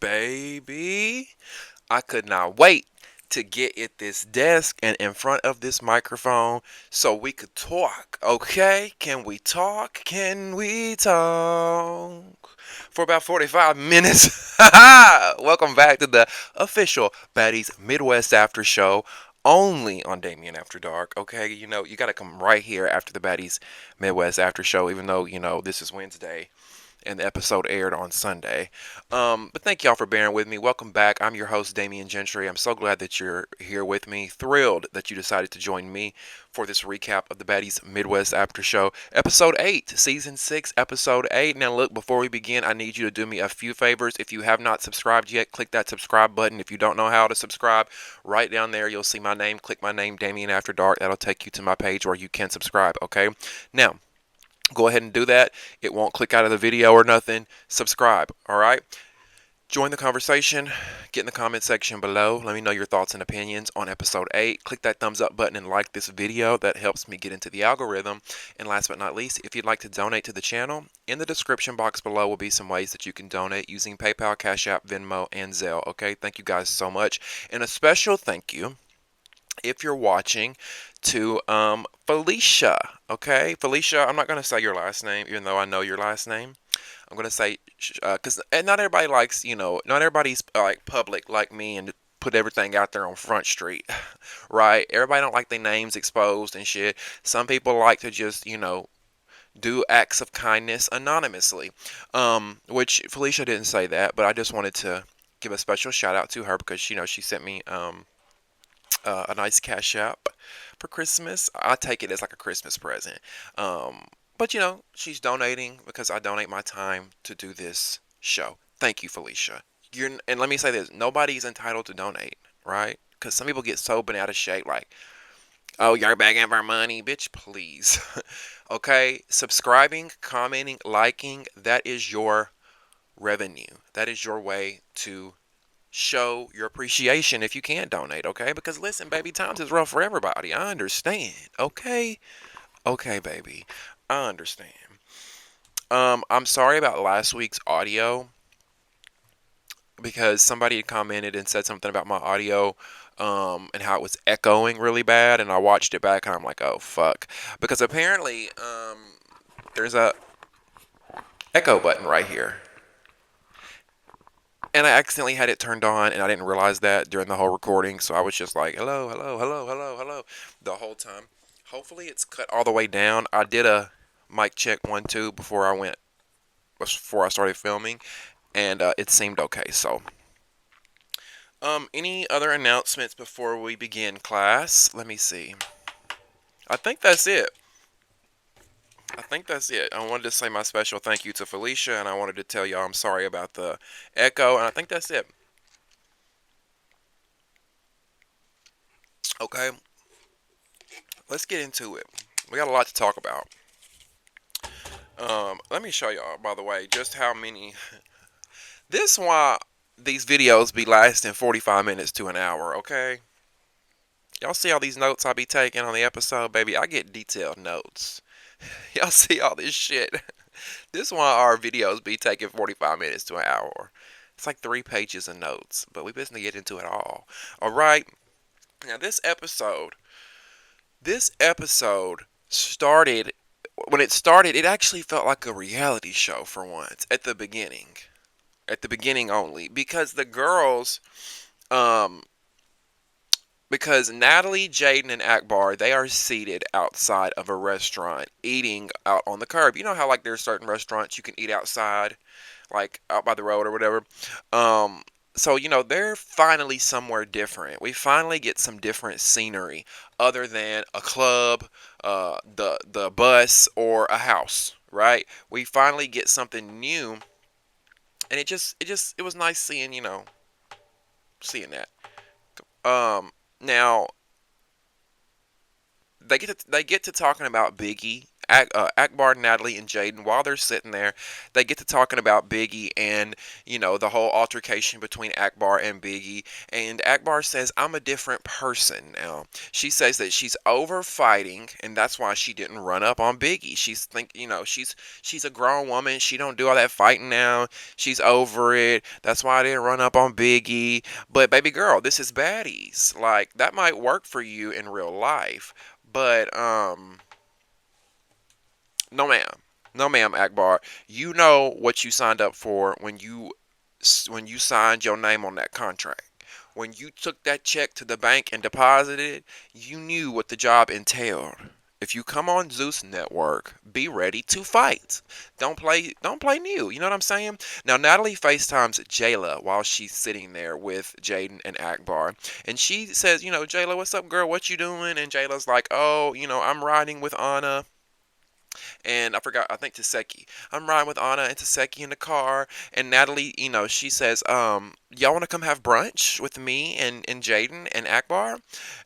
baby. I could not wait to get at this desk and in front of this microphone so we could talk, okay? Can we talk? Can we talk? For about 45 minutes. Welcome back to the official Baddies Midwest After Show. Only on Damien After Dark, okay? You know, you gotta come right here after the Baddies Midwest After Show, even though, this is Wednesday and the episode aired on Sunday. But thank y'all for bearing with me. Welcome back. I'm your host, Gentry. I'm so glad that you're here with me. Thrilled that you decided to join me for this recap of the Baddies Midwest After Show, Episode 8, Season 6, Episode 8. Now, look, before we begin, I need you to do me a few favors. If you have not subscribed yet, click that subscribe button. If you don't know how to subscribe, right down there, you'll see my name. Click my name, Damien After Dark. That'll take you to my page where you can subscribe, okay? Now, go ahead and do that. It won't click out of the video or nothing. Subscribe, all right? Join the conversation. Get in the comment section below. Let me know your thoughts and opinions on episode 8. Click that thumbs up button and like this video. That helps me get into the algorithm. And last but not least, if you'd like to donate to the channel, in the description box below will be some ways that you can donate using PayPal, Cash App, Venmo, and Zelle. Okay, thank you guys so much. And a special thank you, if you're watching, to Felicia. Okay, Felicia, I'm not going to say your last name, even though I know your last name. I'm going to say, because not everybody likes, not everybody's like public like me and put everything out there on Front Street, right? Everybody don't like their names exposed and shit. Some people like to just, do acts of kindness anonymously, which Felicia didn't say that, but I just wanted to give a special shout out to her because, she sent me a nice cash app for Christmas. I take it as like a Christmas present. But she's donating because I donate my time to do this show. Thank you, Felicia. And let me say this: nobody's entitled to donate, right? Because some people get so bent out of shape, like, "Oh, you're begging for money, bitch, please." Okay, subscribing, commenting, liking, that is your revenue. That is your way to show your appreciation if you can't donate, okay? Because listen, baby, times is rough for everybody. I understand, okay? Okay, baby, I understand. I'm sorry about last week's audio because somebody had commented and said something about my audio, and how it was echoing really bad, and I watched it back and I'm like, oh fuck, because apparently, there's a echo button right here. And I accidentally had it turned on, and I didn't realize that during the whole recording. So I was just like, hello, hello, hello, hello, hello, the whole time. Hopefully it's cut all the way down. I did a mic check 1, 2 before I started filming, and it seemed okay. So, any other announcements before we begin, class? Let me see. I think that's it. I wanted to say my special thank you to Felicia, and I wanted to tell y'all I'm sorry about the echo, and I think that's it. Okay, let's get into it. We got a lot to talk about. Let me show y'all, by the way, just how many. This why these videos be lasting 45 minutes to an hour, okay? Y'all see all these notes I be taking on the episode, baby? I get detailed notes. Y'all see all this shit. This why our videos be taking 45 minutes to an hour. It's like 3 pages of notes, but we basically get into it all. All right. Now this episode started. When it started, it actually felt like a reality show for once at the beginning. At the beginning only, because the girls, um, because Natalie, Jaden, and Akbar, they are seated outside of a restaurant, eating out on the curb. You know how like there's certain restaurants you can eat outside, like out by the road or whatever. Um, so they're finally somewhere different. We finally get some different scenery other than a club, the bus, or a house. Right? We finally get something new, and it was nice seeing seeing that. Now they get to talking about Biggie Akbar, Natalie, and Jaden, while they're sitting there, they get to talking about Biggie and, the whole altercation between Akbar and Biggie. And Akbar says, I'm a different person now. She says that she's over fighting, and that's why she didn't run up on Biggie. She's a grown woman. She don't do all that fighting now. She's over it. That's why I didn't run up on Biggie. But baby girl, this is Baddies. Like, that might work for you in real life, but no ma'am. No ma'am, Akbar. You know what you signed up for when you signed your name on that contract. When you took that check to the bank and deposited it, you knew what the job entailed. If you come on Zeus Network, be ready to fight. Don't play new. You know what I'm saying? Now Natalie FaceTimes Jayla while she's sitting there with Jaden and Akbar. And she says, Jayla, what's up, girl? What you doing? And Jayla's like, oh, I'm riding with Anna and I forgot, I think Taseki. I'm riding with Anna and Taseki in the car, and Natalie, she says, y'all want to come have brunch with me and Jaden and Akbar?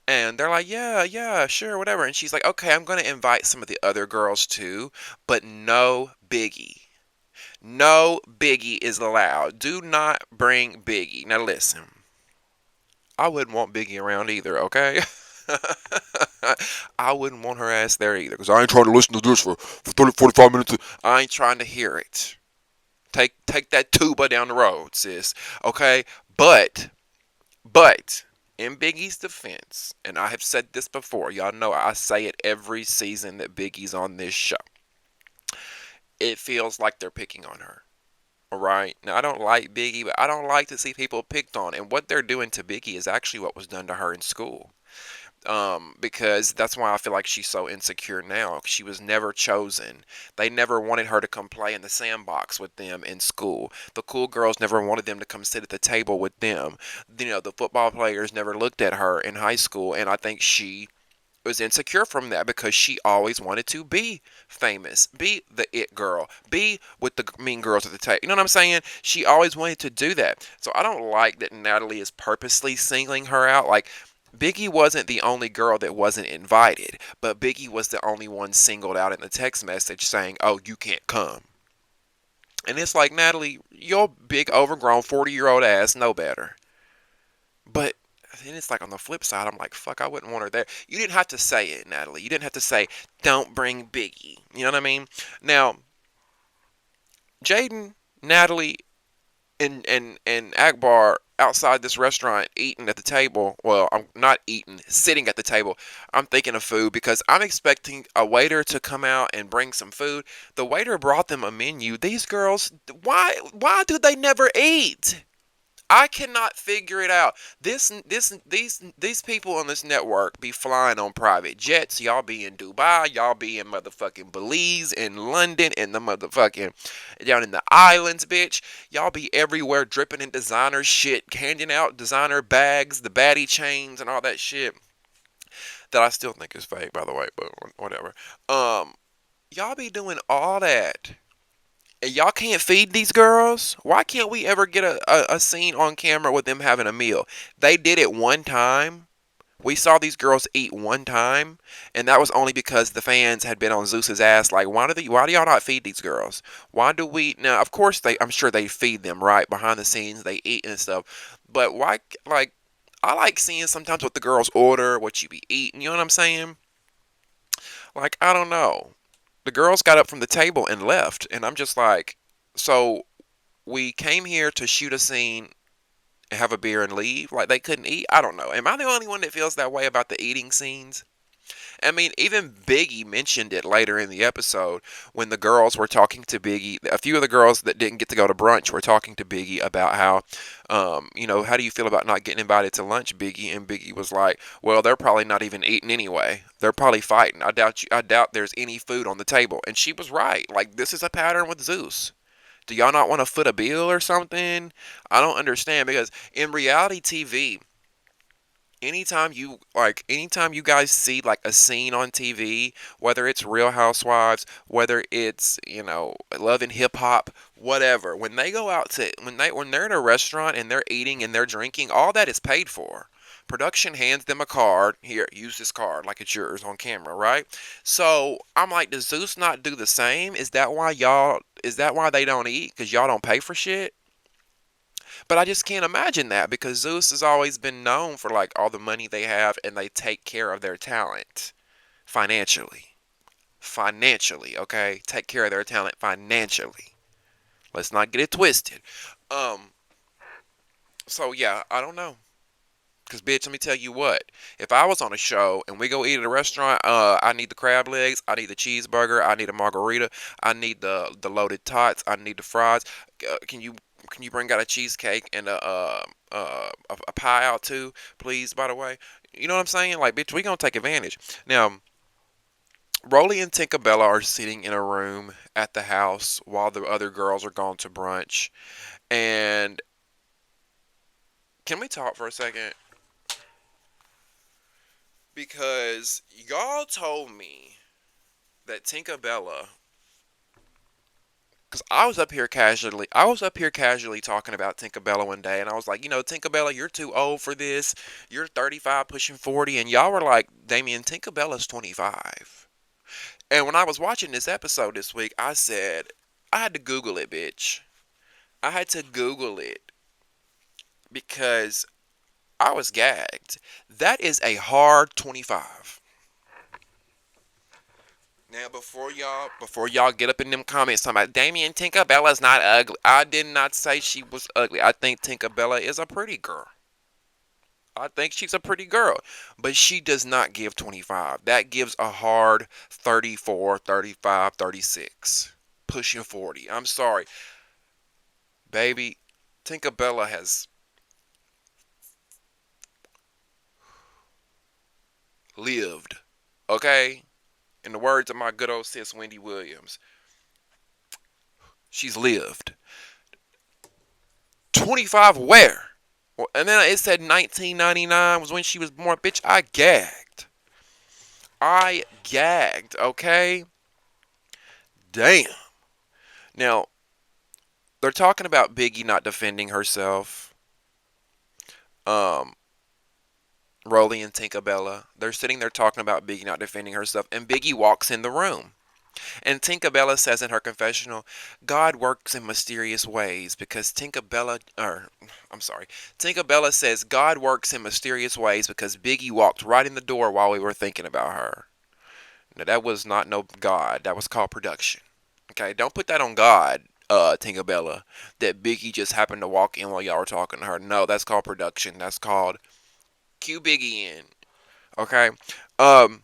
And they're like, yeah, sure, whatever. And she's like, okay, I'm going to invite some of the other girls too, but no Biggie. No Biggie is allowed. Do not bring Biggie. Now listen, I wouldn't want Biggie around either, okay? I wouldn't want her ass there either, because I ain't trying to listen to this for 30, 45 minutes. I ain't trying to hear it. Take that tuba down the road, sis. Okay? But, in Biggie's defense, and I have said this before, y'all know I say it every season that Biggie's on this show. It feels like they're picking on her. Alright? Now, I don't like Biggie, but I don't like to see people picked on. And what they're doing to Biggie is actually what was done to her in school. Because that's why I feel like she's so insecure now. She was never chosen. They never wanted her to come play in the sandbox with them in school. The cool girls never wanted them to come sit at the table with them. The football players never looked at her in high school, and I think she was insecure from that because she always wanted to be famous, be the it girl, be with the mean girls at the table. You know what I'm saying? She always wanted to do that. So I don't like that Natalie is purposely singling her out. Like, Biggie wasn't the only girl that wasn't invited, but Biggie was the only one singled out in the text message saying, oh, you can't come. And it's like, Natalie, your big overgrown 40-year-old ass know better. But then it's like on the flip side, I'm like, fuck, I wouldn't want her there. You didn't have to say it, Natalie. You didn't have to say, don't bring Biggie. You know what I mean? Now, Jaden, Natalie, and Akbar outside this restaurant eating at the table. Well, I'm not eating, sitting at the table. I'm thinking of food because I'm expecting a waiter to come out and bring some food. The waiter brought them a menu. These girls, why do they never eat? I cannot figure it out. These people on this network be flying on private jets. Y'all be in Dubai. Y'all be in motherfucking Belize, in London, in the motherfucking down in the islands, bitch. Y'all be everywhere, dripping in designer shit, handing out designer bags, the baddie chains, and all that shit. That I still think is fake, by the way, but whatever. Y'all be doing all that. And y'all can't feed these girls? Why can't we ever get a scene on camera with them having a meal? They did it one time. We saw these girls eat one time, and that was only because the fans had been on Zeus's ass. Like, why do y'all not feed these girls? Why do we now? Of course, I'm sure they feed them right behind the scenes. They eat and stuff, but why? Like, I like seeing sometimes what the girls order, what you be eating. You know what I'm saying? Like, I don't know. The girls got up from the table and left, and I'm just like, so we came here to shoot a scene, have a beer, and leave? Like, they couldn't eat? I don't know. Am I the only one that feels that way about the eating scenes? I mean, even Biggie mentioned it later in the episode when the girls were talking to Biggie. A few of the girls that didn't get to go to brunch were talking to Biggie about how, how do you feel about not getting invited to lunch, Biggie? And Biggie was like, well, they're probably not even eating anyway. They're probably fighting. I doubt there's any food on the table. And she was right. Like, this is a pattern with Zeus. Do y'all not want to foot a bill or something? I don't understand, because in reality TV, anytime you guys see like a scene on TV, whether it's Real Housewives, whether it's Love and Hip Hop, whatever, when they go out to when they're in a restaurant and they're eating and they're drinking, all that is paid for. Production hands them a card. Here, use this card like it's yours on camera, right? So I'm like, does Zeus not do the same? Is that why y'all? Is that why they don't eat? Because y'all don't pay for shit? But I just can't imagine that because Zeus has always been known for like all the money they have and they take care of their talent financially. Financially, okay? Take care of their talent financially. Let's not get it twisted. Um, so yeah, I don't know. Cause bitch, let me tell you what. If I was on a show and we go eat at a restaurant, I need the crab legs, I need the cheeseburger, I need a margarita, I need the loaded tots, I need the fries. Can you bring out a cheesecake and a pie out too, please? By the way, you know what I'm saying? Like, bitch, we gonna take advantage. Now, Rolly and Tinka Bella are sitting in a room at the house while the other girls are gone to brunch. And can we talk for a second? Because y'all told me that Tinka Bella, because I was up here casually talking about Tinka Bella one day, and I was like, Tinka Bella, you're too old for this. You're 35, pushing 40, and y'all were like, Damien, Tinka Bella's 25. And when I was watching this episode this week, I said, I had to Google it, bitch. I had to Google it because I was gagged. That is a hard 25. Now, before y'all get up in them comments talking about Damien, Tinka Bella's not ugly. I did not say she was ugly. I think Tinka Bella is a pretty girl. I think she's a pretty girl. But she does not give 25. That gives a hard 34, 35, 36. Pushing 40. I'm sorry. Baby, Tinka Bella has lived. Okay? In the words of my good old sis Wendy Williams, she's lived. 25 where? Well, and then it said 1999 was when she was born. Bitch, I gagged. I gagged, okay? Damn. Now, they're talking about Biggie not defending herself. Um, Rolly and Tinka Bella. They're sitting there talking about Biggie not defending herself, and Biggie walks in the room. And Tinka Bella says in her confessional, God works in mysterious ways because Tinka Bella says God works in mysterious ways because Biggie walked right in the door while we were thinking about her. Now, that was not no God. That was called production. Okay, don't put that on God, Tinka Bella, that Biggie just happened to walk in while y'all were talking to her. No, that's called production. That's called cue Biggie in. Okay? Um,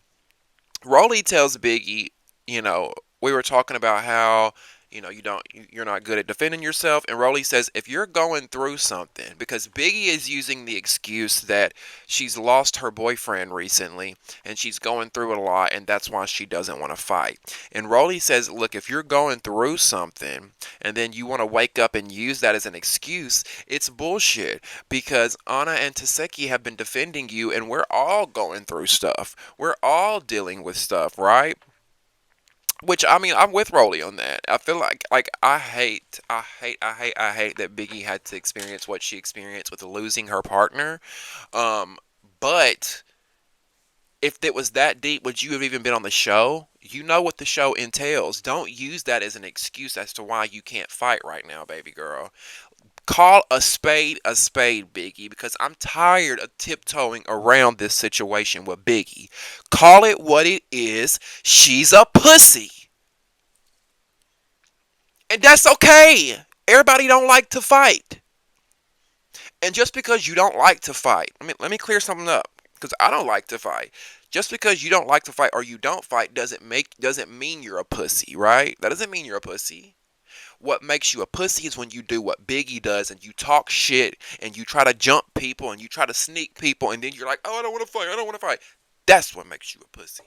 Rolly tells Biggie, you know, we were talking about how, you're not good at defending yourself. And Rolly says, if you're going through something, because Biggie is using the excuse that she's lost her boyfriend recently and she's going through a lot and that's why she doesn't want to fight. And Rolly says, look, if you're going through something and then you want to wake up and use that as an excuse, it's bullshit because Anna and Taseki have been defending you and we're all going through stuff. We're all dealing with stuff, right? Which I mean, I'm with Rolly on that. I feel like I hate that Biggie had to experience what she experienced with losing her partner. Um, but if it was that deep, would you have even been on the show? You know what the show entails. Don't use that as an excuse as to why you can't fight right now, baby girl. Call a spade, Biggie, because I'm tired of tiptoeing around this situation with Biggie. Call it what it is. She's a pussy. And that's okay. Everybody don't like to fight. And just because you don't like to fight, let me clear something up. Because I don't like to fight. Just because you don't like to fight or you don't fight doesn't mean you're a pussy, right? That doesn't mean you're a pussy. What makes you a pussy is when you do what Biggie does and you talk shit and you try to jump people and you try to sneak people and then you're like, oh, I don't want to fight. I don't want to fight. That's what makes you a pussy.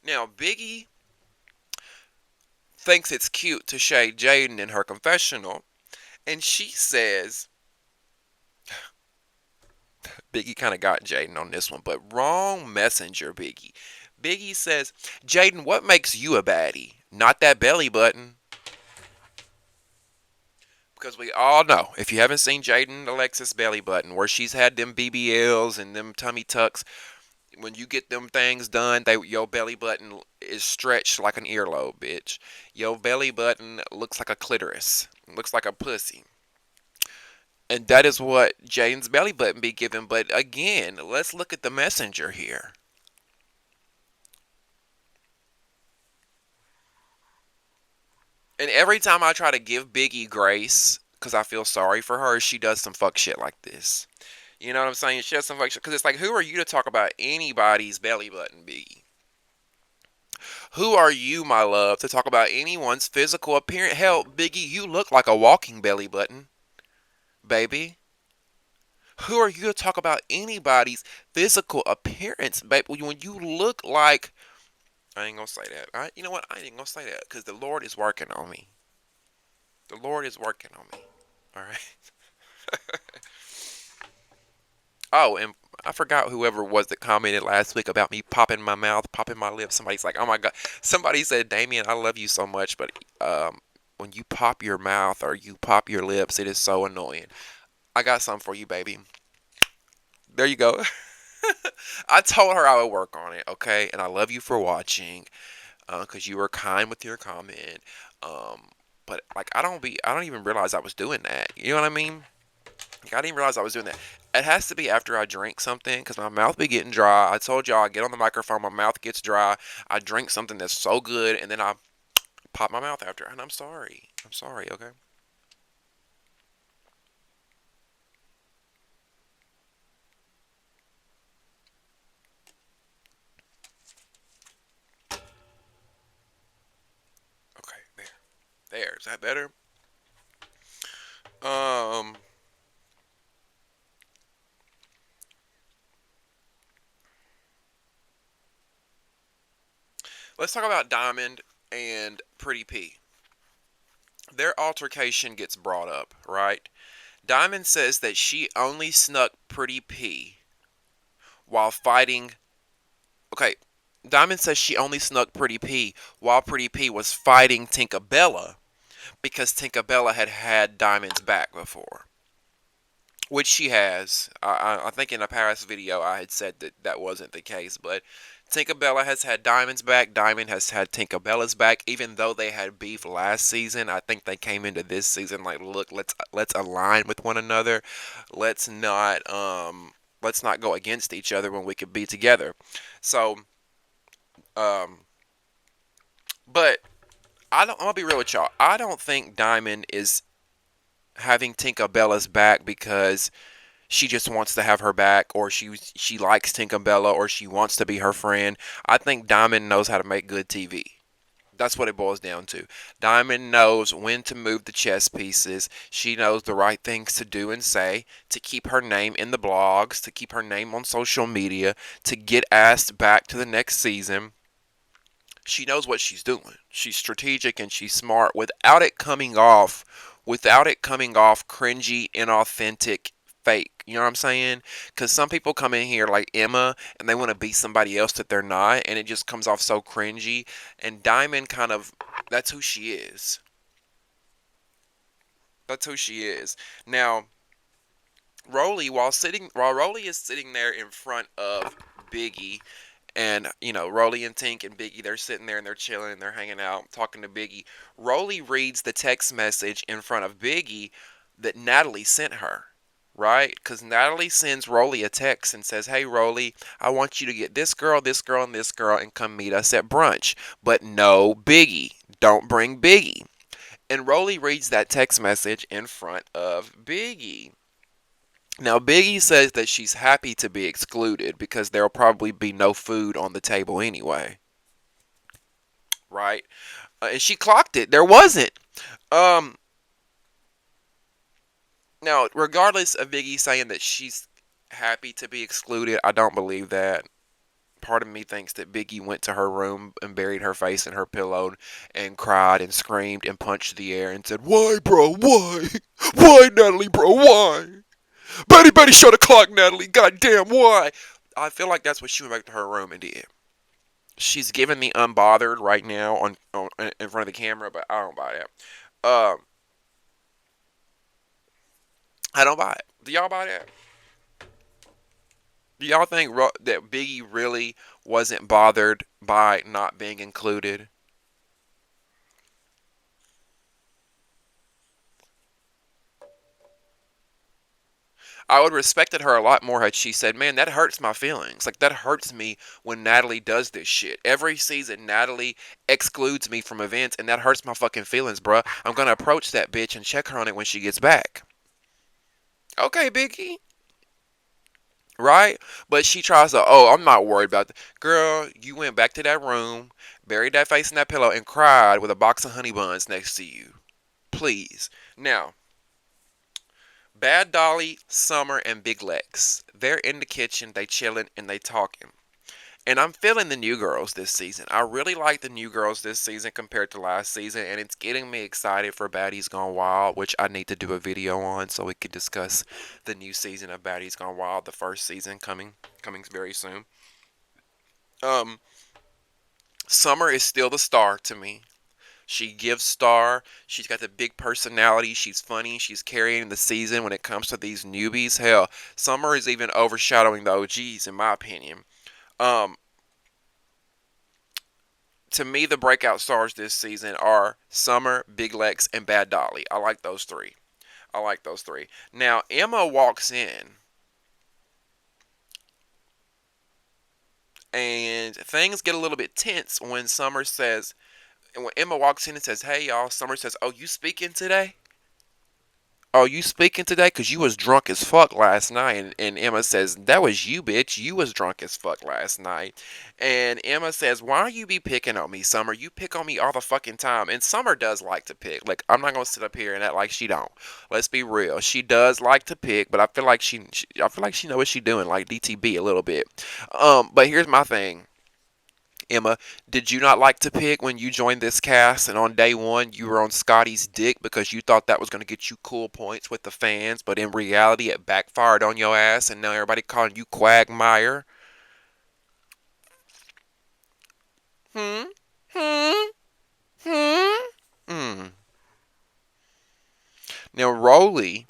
Now, Biggie thinks it's cute to shade Jaden in her confessional. And she says, Biggie kind of got Jaden on this one, but wrong messenger, Biggie. Biggie says, Jaden, what makes you a baddie? not that belly button. Because we all know, if you haven't seen Jaden and Alexis' belly button, where she's had them BBLs and them tummy tucks, when you get them things done, your belly button is stretched like an earlobe, bitch. Your belly button looks like a clitoris, looks like a pussy. And that is what Jaden's belly button be giving. But again, let's look at the messenger here. And every time I try to give Biggie grace, because I feel sorry for her, she does some fuck shit like this. You know what I'm saying? She does some fuck shit. Because it's like, who are you to talk about anybody's belly button, Biggie? Who are you, my love, to talk about anyone's physical appearance? Hell, Biggie, you look like a walking belly button, baby. Who are you to talk about anybody's physical appearance, baby? When you look like, I ain't gonna say that. You know what? I ain't gonna say that because the Lord is working on me. The Lord is working on me. All right. Oh, and I forgot whoever it was that commented last week about me popping my mouth, popping my lips. Somebody's like, "Oh my God!" Somebody said, "Damien, I love you so much, but when you pop your mouth or you pop your lips, it is so annoying." I got something for you, baby. There you go. I told her I would work on it, okay? And I love you for watching, because you were kind with your comment. Um, but like, I don't even realize I was doing that. You know what I mean? Like, I didn't realize I was doing that. It has to be after I drink something because my mouth be getting dry. I told y'all I get on the microphone, my mouth gets dry. I drink something that's so good, and then I pop my mouth after. And I'm sorry. I'm sorry. Okay. Okay. There. There. Is that better? Um. Let's talk about Diamond and Pretty P. Their altercation gets brought up, right? Diamond says that she only snuck Pretty P while fighting. Okay, Diamond says she only snuck Pretty P while Pretty P was fighting Tinka Bella because Tinka Bella had had Diamond's back before, which she has. I think in a past video I had said that that wasn't the case, but Tinka Bella has had Diamond's back. Diamond has had Tinka Bella's back. Even though they had beef last season, I think they came into this season like, look, let's align with one another. Let's not let's not go against each other when we could be together. So um, but I'm gonna be real with y'all. I don't think Diamond is having Tinka Bella's back because she just wants to have her back, or she likes Tinka Bella, or she wants to be her friend. I think Diamond knows how to make good TV. That's what it boils down to. Diamond knows when to move the chess pieces. She knows the right things to do and say to keep her name in the blogs, to keep her name on social media, to get asked back to the next season. She knows what she's doing. She's strategic and she's smart without it coming off cringy, inauthentic, fake. You know what I'm saying? Because some people come in here like Emma and they want to be somebody else that they're not, and it just comes off so cringy. And Diamond kind of, that's who she is. That's who she is. Now, while Rolly is sitting there in front of Biggie, and Rolly and Tink and Biggie, they're sitting there and they're chilling and they're hanging out, talking to Biggie. Rolly reads the text message in front of Biggie that Natalie sent her, right? Because Natalie sends Rolly a text and says, "Hey Rolly, I want you to get this girl, and this girl, and come meet us at brunch. But no Biggie. Don't bring Biggie." And Rolly reads that text message in front of Biggie. Now, Biggie says that she's happy to be excluded because there'll probably be no food on the table anyway. Right? And she clocked it. There wasn't. Um, Now, regardless of Biggie saying that she's happy to be excluded, I don't believe that. Part of me thinks that Biggie went to her room and buried her face in her pillow and cried and screamed and punched the air and said, "Why, bro? Why? Why, Natalie, bro? Why? Betty, shut the clock, Natalie. Goddamn, why?" I feel like that's what she went back to her room and did. She's giving me unbothered right now on in front of the camera, but I don't buy that. I don't buy it. Do y'all buy that? Do y'all think that Biggie really wasn't bothered by not being included? I would have respected her a lot more had she said, "Man, that hurts my feelings. Like that hurts me when Natalie does this shit. Every season, Natalie excludes me from events, and that hurts my fucking feelings, bruh. I'm gonna approach that bitch and check her on it when she gets back." Okay, Biggie. Right? But she tries to, oh, I'm not worried about that. Girl, you went back to that room, buried that face in that pillow, and cried with a box of honey buns next to you. Please. Now, Bad Dolly, Summer, and Big Lex. They're in the kitchen, they chilling, and they talking. And I'm feeling the new girls this season. I really like the new girls this season compared to last season, and it's getting me excited for Baddies Gone Wild, which I need to do a video on so we could discuss the new season of Baddies Gone Wild, the first season coming very soon. Um, Summer is still the star to me. She gives star. She's got the big personality. She's funny. She's carrying the season when it comes to these newbies. Hell, Summer is even overshadowing the OGs in my opinion. Um, to me, the breakout stars this season are Summer, Big Lex, and Bad Dolly. I like those three. I like those three. Now, Emma walks in, and things get a little bit tense when Summer says, and when Emma walks in and says, "Hey, y'all," Summer says, "Oh, you speaking today? Oh, you speaking today? Because you was drunk as fuck last night." And Emma says, "That was you, bitch. You was drunk as fuck last night." And Emma says, "Why you be picking on me, Summer? You pick on me all the fucking time." And Summer does like to pick. Like, I'm not going to sit up here and act like she don't. Let's be real. She does like to pick, but I feel like I feel like she know what she doing, like DTB a little bit. But here's my thing. Emma, did you not like to pick when you joined this cast and on day one you were on Scotty's dick because you thought that was going to get you cool points with the fans, but in reality it backfired on your ass and now everybody calling you Quagmire? Hmm? Hmm? Hmm? Hmm. Now, Rolly,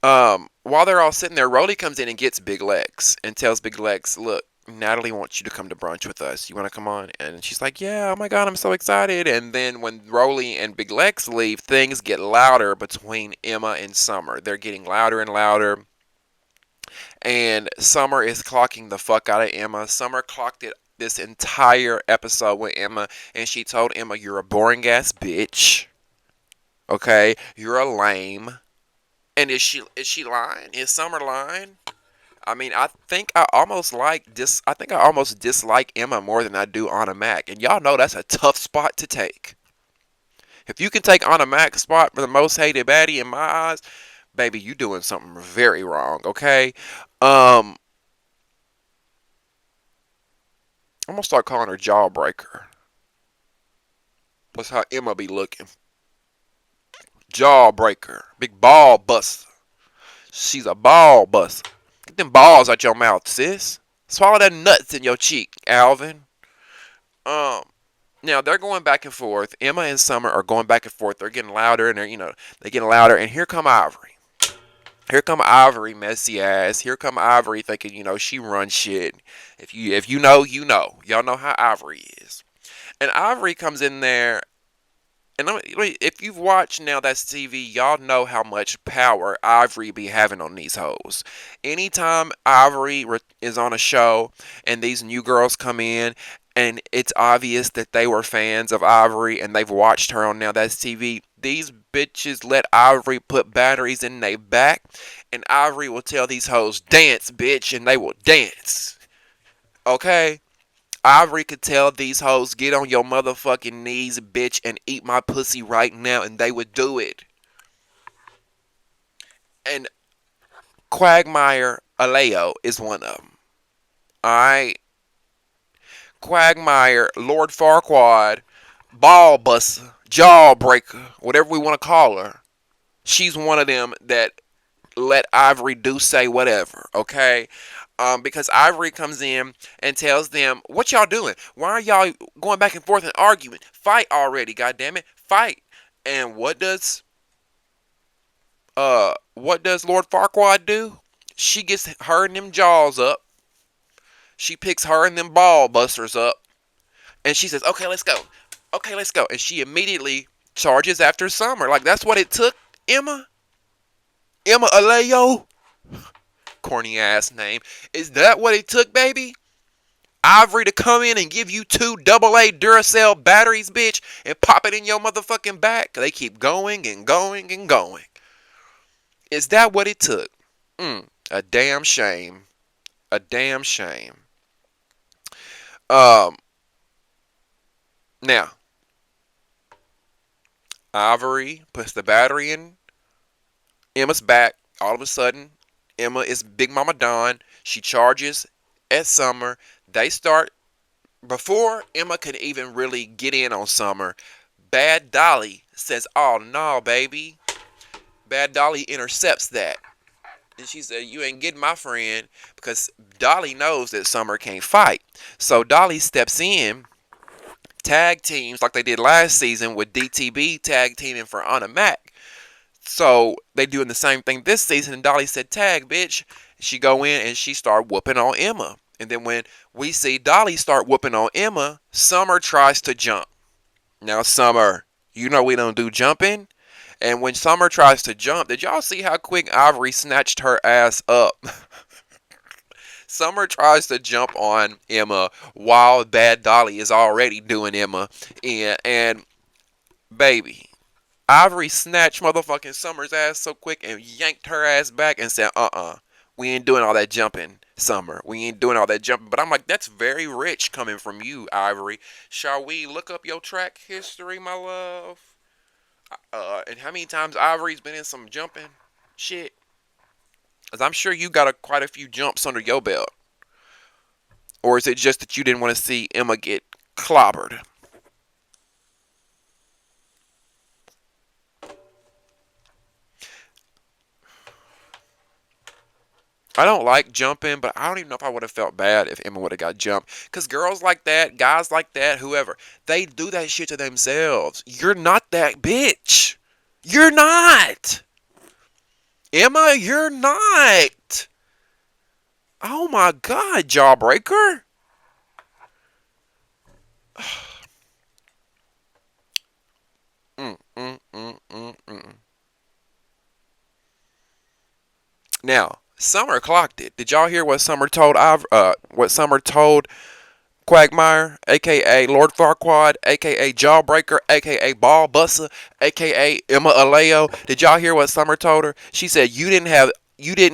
while they're all sitting there, Rolly comes in and gets Big Legs and tells Big Legs, "Look, Natalie wants you to come to brunch with us. You want to come on?" And she's like, "Yeah, oh my God, I'm so excited." And then when Rolly and Big Legs leave, things get louder between Emma and Summer. They're getting louder and louder. And Summer is clocking the fuck out of Emma. Summer clocked it this entire episode with Emma. And she told Emma, "You're a boring ass bitch. Okay? You're a lame." And is she lying? Is Summer lying? I mean, I think I almost dislike Emma more than I do Anna Mac. And y'all know that's a tough spot to take. If you can take Anna Mac's spot for the most hated baddie in my eyes, baby, you doing something very wrong, okay? Um, I'm gonna start calling her Jawbreaker. That's how Emma be looking. Jawbreaker. Big ball buster. She's a ball buster. Get them balls out your mouth, sis. Swallow that nuts in your cheek, Alvin. Um, Now they're going back and forth. Emma and Summer are going back and forth. They're getting louder and they're getting louder. And here come Ivory. Here come Ivory, messy ass. Here come Ivory thinking she runs shit. If you know, you know. Y'all know how Ivory is. And Ivory comes in there. And if you've watched Now That's TV, y'all know how much power Ivory be having on these hoes. Anytime Ivory is on a show and these new girls come in and it's obvious that they were fans of Ivory and they've watched her on Now That's TV, these bitches let Ivory put batteries in their back and Ivory will tell these hoes, "Dance, bitch," and they will dance. Okay? Ivory could tell these hoes, "Get on your motherfucking knees, bitch, and eat my pussy right now," and they would do it. And Quagmire Aleo is one of them. Alright? Quagmire, Lord Farquaad, Ball Buster, Jawbreaker, whatever we want to call her. She's one of them that let Ivory do say whatever, okay? Because Ivory comes in and tells them, "What y'all doing? Why are y'all going back and forth and arguing? Fight already, goddammit, fight!" And what does Lord Farquaad do? She gets her and them jaws up. She picks her and them ball busters up, and she says, "Okay, let's go. Okay, let's go." And she immediately charges after Summer. Like that's what it took, Emma. Emma Aleo, corny ass name. Is that what it took, baby? Ivory to come in and give you two AA Duracell batteries, bitch, and pop it in your motherfucking back. They keep going and going and going. Is that what it took? A damn shame. A damn shame. Um, Now, Ivory puts the battery in Emma's back. All of a sudden, Emma is Big Mama Dawn. She charges at Summer. They start before Emma could even really get in on Summer. Bad Dolly says, "Oh no, baby." Bad Dolly intercepts that. And she said, "You ain't getting my friend," because Dolly knows that Summer can't fight. So Dolly steps in, tag teams like they did last season with DTB tag teaming for Anna Mac. So they doing the same thing this season, and Dolly said, "Tag, bitch." She go in and she start whooping on Emma. And then when we see Dolly start whooping on Emma, Summer tries to jump. Now, Summer, you know we don't do jumping. And when Summer tries to jump, did y'all see how quick Ivory snatched her ass up? Summer tries to jump on Emma while Bad Dolly is already doing Emma. And baby, Ivory snatched motherfucking Summer's ass so quick and yanked her ass back and said, we ain't doing all that jumping, Summer. We ain't doing all that jumping. But I'm like, that's very rich coming from you, Ivory. Shall we look up your track history, my love? And how many times Ivory's been in some jumping shit? Because I'm sure you got quite a few jumps under your belt. Or is it just that you didn't want to see Emma get clobbered? I don't like jumping, but I don't even know if I would have felt bad if Emma would have got jumped. Because girls like that, guys like that, whoever, they do that shit to themselves. You're not that bitch. You're not. Emma, you're not. Oh my God, jawbreaker. Mm, mm, mm, mm, mm. Now, Summer clocked it. Did y'all hear what Summer told Quagmire, aka Lord Farquaad, aka Jawbreaker, aka Ball Buster, aka Emma Aleo? Did y'all hear what Summer told her? She said you didn't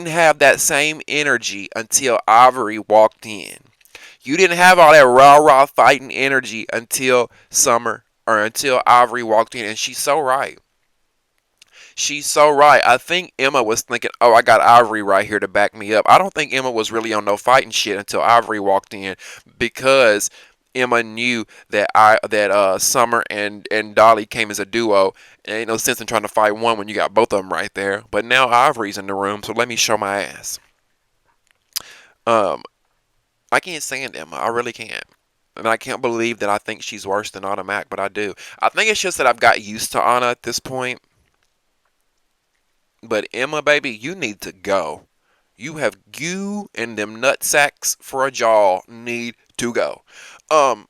have that same energy until Ivory walked in. You didn't have all that rah fighting energy until Ivory walked in, and she's so right. She's so right. I think Emma was thinking, "Oh, I got Ivory right here to back me up." I don't think Emma was really on no fighting shit until Ivory walked in, because Emma knew that Summer and Dolly came as a duo. And ain't no sense in trying to fight one when you got both of them right there. But now Ivory's in the room, so let me show my ass. Um, I can't stand Emma. I really can't. And I can't believe that I think she's worse than Anna Mac, but I do. I think it's just that I've got used to Anna at this point. But Emma, baby, you need to go. You and them nut sacks for a jaw need to go. Um,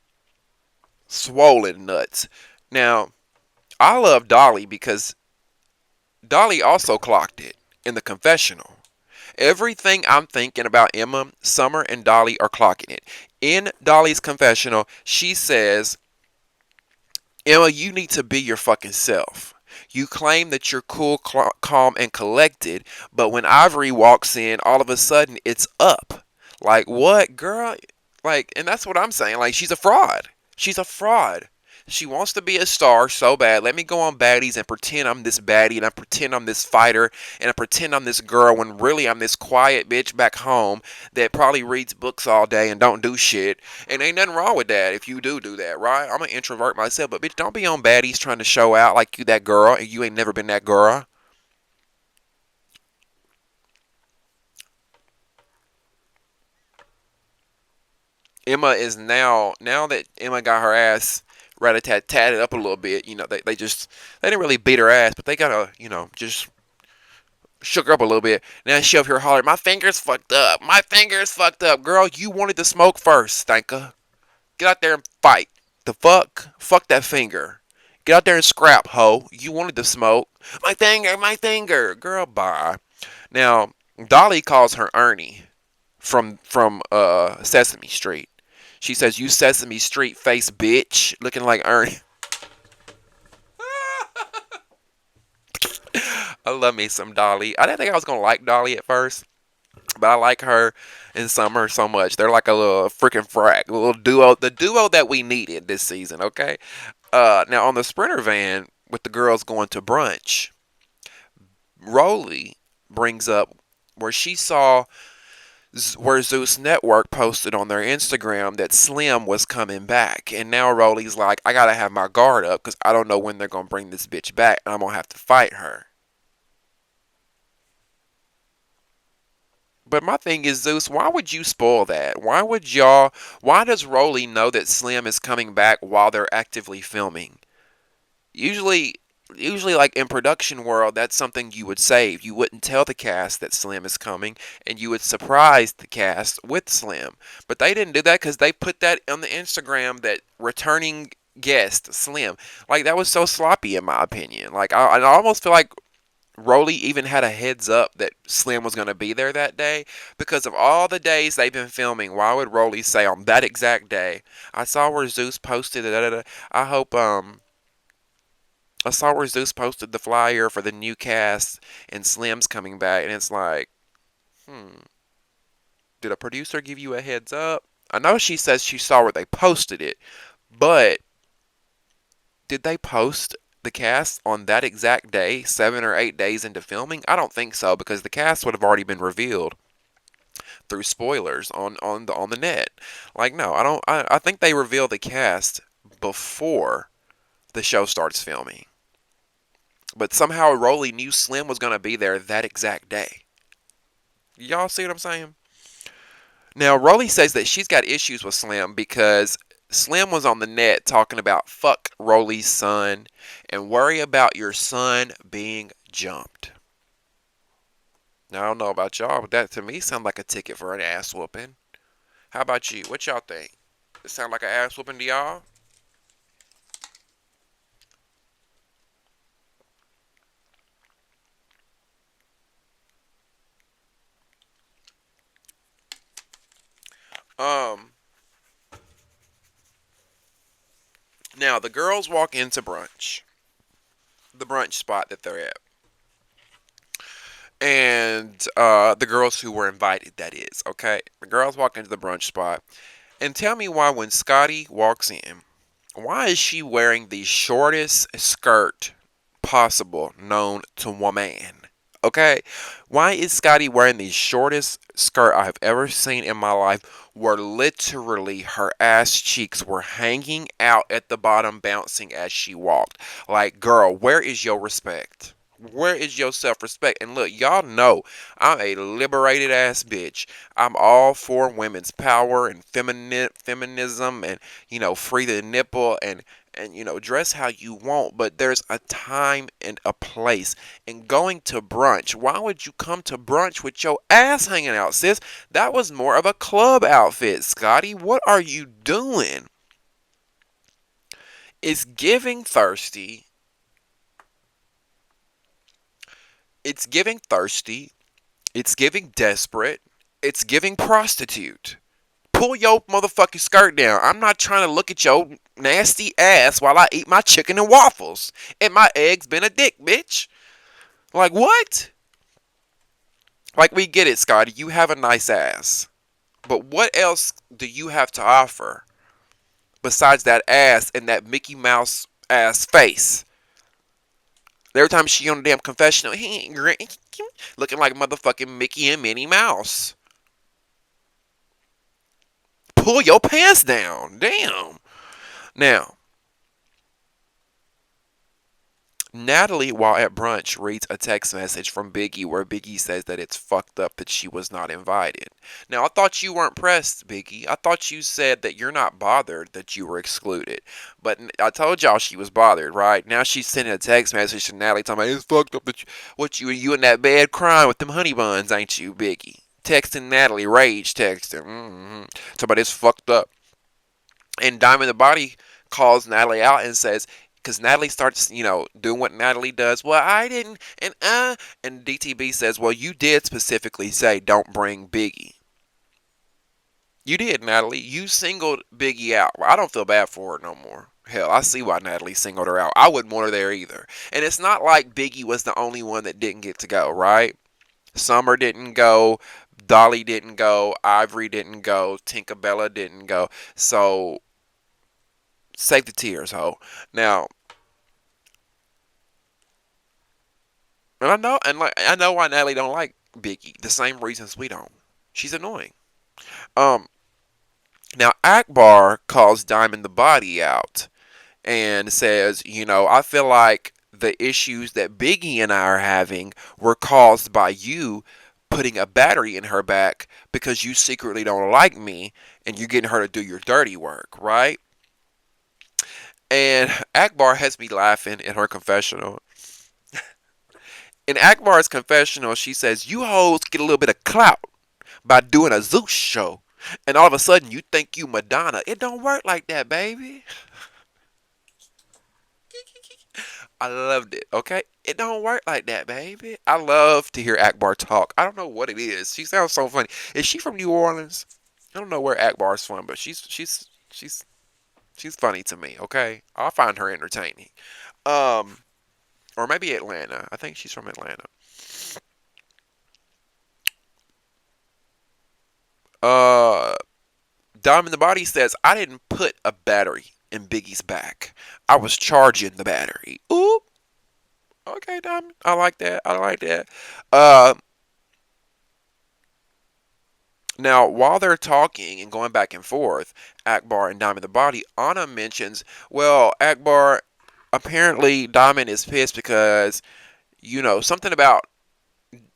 Swollen nuts. Now, I love Dolly because Dolly also clocked it in the confessional. Everything I'm thinking about Emma, Summer, and Dolly are clocking it. In Dolly's confessional, she says, "Emma, you need to be your fucking self. You claim that you're cool, calm, and collected, but when Ivory walks in, all of a sudden it's up. Like, what, girl? Like, and that's what I'm saying. Like, she's a fraud. She's a fraud. She wants to be a star so bad. Let me go on Baddies and pretend I'm this baddie, and I pretend I'm this fighter, and I pretend I'm this girl when really I'm this quiet bitch back home that probably reads books all day and don't do shit. And ain't nothing wrong with that if you do that, right? I'm an introvert myself, but bitch, don't be on Baddies trying to show out like you that girl and you ain't never been that girl." Emma is now that Emma got her ass tatted up a little bit. They didn't really beat her ass, but they gotta just shook her up a little bit. Now she up here hollering, "My finger's fucked up. My finger's fucked up." Girl, you wanted to smoke first, Tinka. Get out there and fight. The fuck? Fuck that finger. Get out there and scrap, hoe. You wanted to smoke. My finger, my finger. Girl, bye. Now, Dolly calls her Ernie from Sesame Street. She says, "You Sesame Street face bitch," looking like Ernie. I love me some Dolly. I didn't think I was gonna like Dolly at first, but I like her and Summer so much. They're like a little freaking frag, a little duo, the duo that we needed this season. Okay. Now on the Sprinter van with the girls going to brunch, Rolly brings up where she saw where Zeus Network posted on their Instagram that Slim was coming back, and now Rolly's like, "I gotta have my guard up because I don't know when they're gonna bring this bitch back, and I'm gonna have to fight her." But my thing is, Zeus, why would you spoil that? Why does Rolly know that Slim is coming back while they're actively filming? Usually, usually like in production world, that's something you would save. You wouldn't tell the cast that Slim is coming, and you would surprise the cast with Slim. But they didn't do that because they put that on the Instagram that returning guest Slim. Like that was so sloppy in my opinion. Like I almost feel like Rolly even had a heads up that Slim was going to be there that day because of all the days they've been filming. Why would Rolly say on that exact day? I saw where Zeus posted it. I hope I saw where Zeus posted the flyer for the new cast and Slim's coming back, and it's like, did a producer give you a heads up? I know she says she saw where they posted it, but did they post the cast on that exact day, 7 or 8 days into filming? I don't think so because the cast would have already been revealed through spoilers on the net. Like no, I don't. I think they reveal the cast before the show starts filming. But somehow Rolly knew Slim was going to be there that exact day. Y'all see what I'm saying? Now, Rolly says that she's got issues with Slim because Slim was on the net talking about fuck Rolly's son and worry about your son being jumped. Now, I don't know about y'all, but that to me sounds like a ticket for an ass whooping. How about you? What y'all think? It sound like an ass whooping to y'all? Um, Now the girls walk into brunch, the brunch spot that they're at, and the girls who were invited, that is, okay? The girls walk into the brunch spot, and tell me why when Scotty walks in, why is she wearing the shortest skirt possible known to woman? Okay? Why is Scotty wearing the shortest skirt I have ever seen in my life where literally her ass cheeks were hanging out at the bottom bouncing as she walked? Like, girl, where is your respect? Where is your self-respect? And look, y'all know I'm a liberated ass bitch. I'm all for women's power and feminism and free the nipple and dress how you want, but there's a time and a place. And going to brunch, why would you come to brunch with your ass hanging out, sis? That was more of a club outfit, Scotty. What are you doing? It's giving thirsty. It's giving thirsty. It's giving desperate. It's giving prostitute. Pull your motherfucking skirt down. I'm not trying to look at your nasty ass while I eat my chicken and waffles and my eggs benedict, bitch. Like what? Like we get it, Scotty. You have a nice ass. But what else do you have to offer besides that ass and that Mickey Mouse ass face? Every time she on the damn confessional, looking like motherfucking Mickey and Minnie Mouse. Pull your pants down. Damn. Now, Natalie, while at brunch, reads a text message from Biggie where Biggie says that it's fucked up that she was not invited. Now, I thought you weren't pressed, Biggie. I thought you said that you're not bothered that you were excluded. But I told y'all she was bothered, right? Now she's sending a text message to Natalie talking about it's fucked up that you in that bed crying with them honey buns, ain't you, Biggie? Texting Natalie, rage texting. Talking about it's fucked up. And Diamond the Body calls Natalie out and says, because Natalie starts, doing what Natalie does. Well, I didn't, and DTB says, well, you did specifically say don't bring Biggie. You did, Natalie. You singled Biggie out. Well, I don't feel bad for her no more. Hell, I see why Natalie singled her out. I wouldn't want her there either. And it's not like Biggie was the only one that didn't get to go, right? Summer didn't go. Dolly didn't go. Ivory didn't go. Tinka Bella didn't go. So save the tears, ho. Now, and I know why Natalie don't like Biggie. The same reasons we don't. She's annoying. Um, Now Akbar calls Diamond the Body out and says, I feel like the issues that Biggie and I are having were caused by you putting a battery in her back because you secretly don't like me and you're getting her to do your dirty work, right? And Akbar has me laughing in her confessional. In Akbar's confessional, she says, you hoes get a little bit of clout by doing a Zeus show. And all of a sudden, you think you Madonna. It don't work like that, baby. I loved it, okay? It don't work like that, baby. I love to hear Akbar talk. I don't know what it is. She sounds so funny. Is she from New Orleans? I don't know where Akbar's from, but she's funny to me, okay? I'll find her entertaining. Um, or maybe Atlanta. I think she's from Atlanta. Uh, Diamond the Body says, I didn't put a battery in Biggie's back. I was charging the battery. Ooh, okay, Diamond. I like that. I like that. Uh, Now, while they're talking and going back and forth, Akbar and Diamond the Body, Anna mentions, well, Akbar, apparently Diamond is pissed because, something about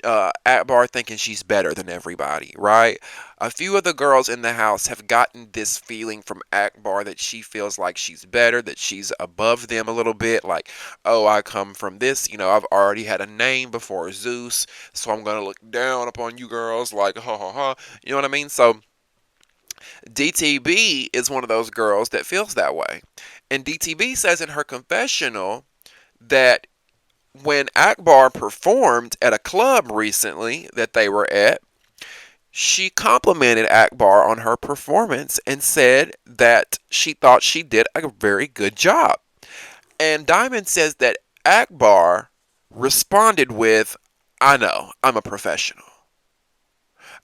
Akbar thinking she's better than everybody, right? A few of the girls in the house have gotten this feeling from Akbar that she feels like she's better, that she's above them a little bit. Like, oh, I come from this, I've already had a name before Zeus, so I'm gonna look down upon you girls, like, ha ha ha. You know what I mean? So DTB is one of those girls that feels that way, and DTB says in her confessional that when Akbar performed at a club recently that they were at, she complimented Akbar on her performance and said that she thought she did a very good job. And Diamond says that Akbar responded with, I know, I'm a professional.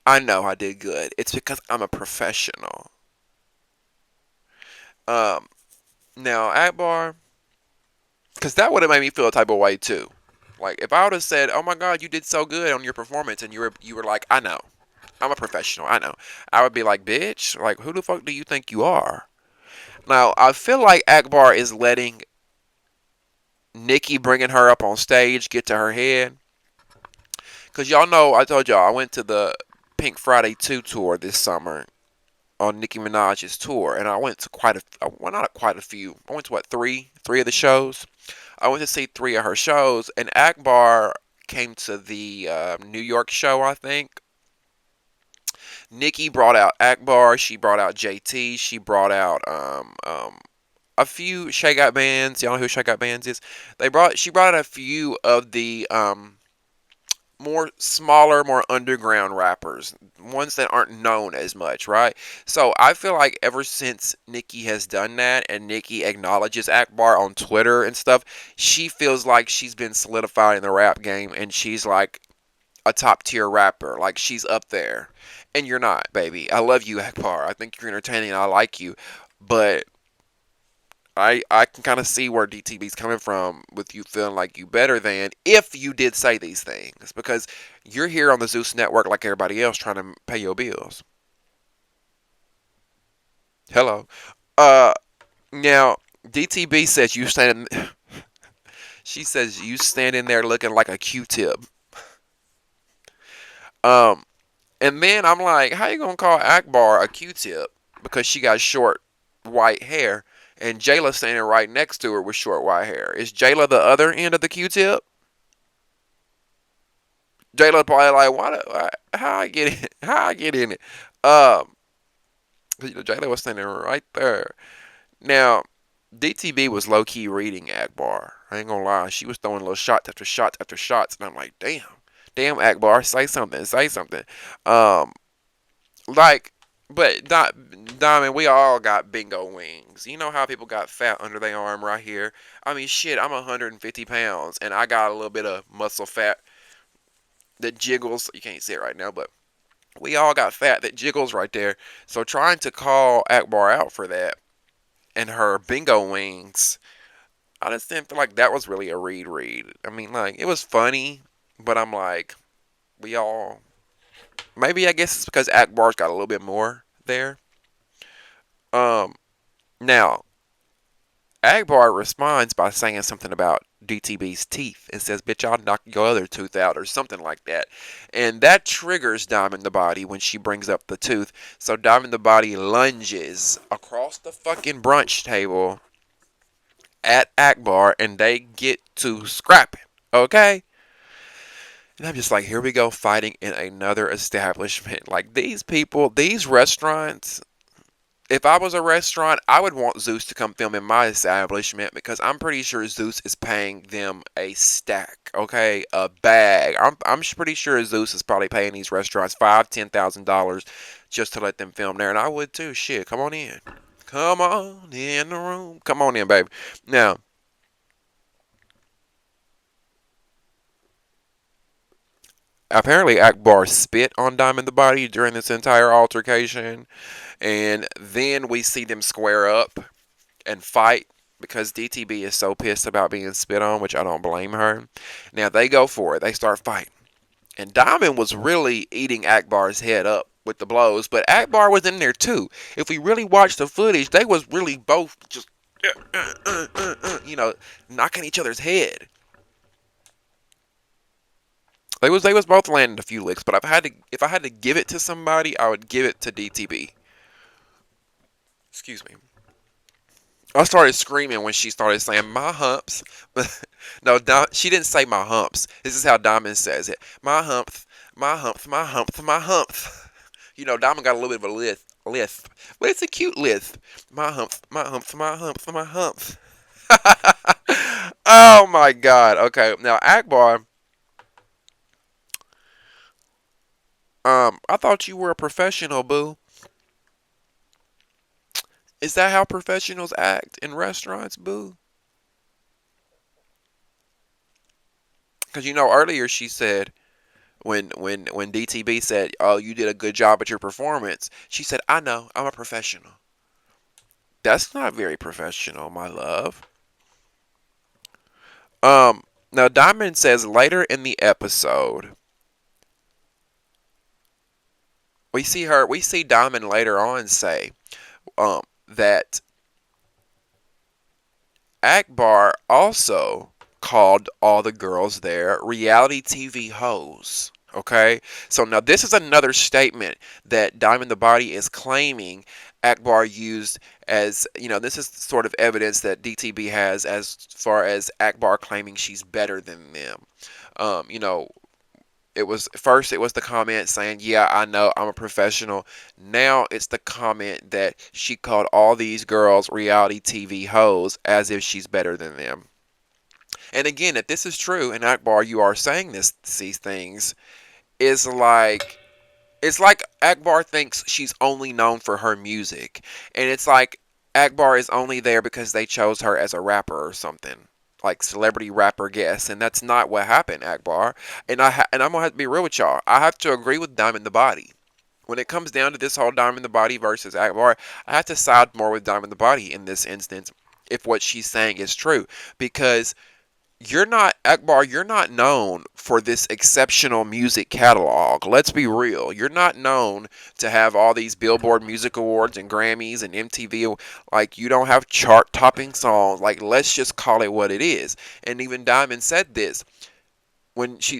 I know I did good. It's because I'm a professional. Um, Now, Akbar, because that would have made me feel a type of way too. Like if I would have said, "Oh my God, you did so good on your performance," and you were like, "I know, I'm a professional, I know," I would be like, "Bitch, like who the fuck do you think you are?" Now I feel like Akbar is letting Nikki bringing her up on stage get to her head, because y'all know I told y'all I went to the Pink Friday 2 tour this summer on Nicki Minaj's tour, and I went to well, not quite a few. I went to what three of the shows. I went to see three of her shows, and Akbar came to the New York show, I think. Nikki brought out Akbar. She brought out JT. She brought out a few Shay Got Bands. Y'all know who Shay Got Bands is? She brought out a few of the more smaller, more underground rappers, ones that aren't known as much, right? So I feel like ever since Nikki has done that and Nikki acknowledges Akbar on Twitter and stuff, she feels like she's been solidified in the rap game and she's like a top tier rapper. Like she's up there. And you're not, baby. I love you, Akbar. I think you're entertaining and I like you. But I can kind of see where DTB's coming from with you feeling like you better than if you did say these things because you're here on the Zeus Network like everybody else trying to pay your bills. Hello. Uh, Now DTB says you stand. She says you standing there looking like a Q-tip. Um, and then I'm like, how you gonna call Akbar a Q-tip because she got short white hair, and Jayla standing right next to her with short white hair? Is Jayla the other end of the Q-tip? Jayla probably like, how I get in? How I get in it? Um, Jayla was standing right there. Now, DTB was low key reading Akbar. I ain't gonna lie, she was throwing little shots after shots after shots, and I'm like, damn, Akbar, say something, say something. Um, like, but Diamond, we all got bingo wings. You know how people got fat under their arm right here? I mean, shit, I'm 150 pounds, and I got a little bit of muscle fat that jiggles. You can't see it right now, but we all got fat that jiggles right there. So trying to call Akbar out for that and her bingo wings, I just didn't feel like that was really a read. I mean, like, it was funny, but I'm like, we all. Maybe I guess it's because Akbar's got a little bit more there. Um, Now, Akbar responds by saying something about DTB's teeth and says, bitch, I'll knock your other tooth out or something like that. And that triggers Diamond the Body when she brings up the tooth. So Diamond the Body lunges across the fucking brunch table at Akbar and they get to scrapping. Okay? And I'm just like, here we go, fighting in another establishment. Like, these people, these restaurants, if I was a restaurant, I would want Zeus to come film in my establishment because I'm pretty sure Zeus is paying them a stack, okay, a bag. I'm pretty sure Zeus is probably paying these restaurants $5,000-$10,000 just to let them film there, and I would too. Shit, come on in, come on in the room, come on in, baby. Now, apparently Akbar spit on Diamond the Body during this entire altercation, and then we see them square up and fight because DTB is so pissed about being spit on, which I don't blame her. Now they go for it. They start fighting. And Diamond was really eating Akbar's head up with the blows, but Akbar was in there too. If we really watch the footage, they was really both just you know, knocking each other's head. They was both landing a few licks, but if I had to give it to somebody, I would give it to DTB. Excuse me. I started screaming when she started saying my humps. No, she didn't say my humps. This is how Diamond says it. My humps, my humps, my humps, my humps. You know, Diamond got a little bit of a lisp, but it's a cute lisp. My humps, my humps, my humps, my humps. Oh my God. Okay, now Akbar. I thought you were a professional, boo. Is that how professionals act in restaurants, boo? Because you know earlier she said when DTB said, "Oh, you did a good job at your performance," she said, "I know, I'm a professional." That's not very professional, my love. Now Diamond says later in the episode, we see Diamond later on say, that Akbar also called all the girls there reality TV hoes. Okay, so now this is another statement that Diamond the Body is claiming Akbar used as, this is sort of evidence that DTB has as far as Akbar claiming she's better than them. Um, you know, it was the comment saying, "Yeah, I know, I'm a professional." Now it's the comment that she called all these girls reality TV hoes as if she's better than them. And again, if this is true, and Akbar, you are saying these things, is like it's like Akbar thinks she's only known for her music, and it's like Akbar is only there because they chose her as a rapper or something, like celebrity rapper guest, and that's not what happened, Akbar. And I'm gonna have to be real with y'all. I have to agree with Diamond the Body. When it comes down to this whole Diamond the Body versus Akbar, I have to side more with Diamond the Body in this instance if what she's saying is true, because you're not Akbar, you're not known for this exceptional music catalog. Let's be real. You're not known to have all these Billboard Music Awards and Grammys and MTV. Like, you don't have chart topping songs. Like, let's just call it what it is. And even Diamond said this.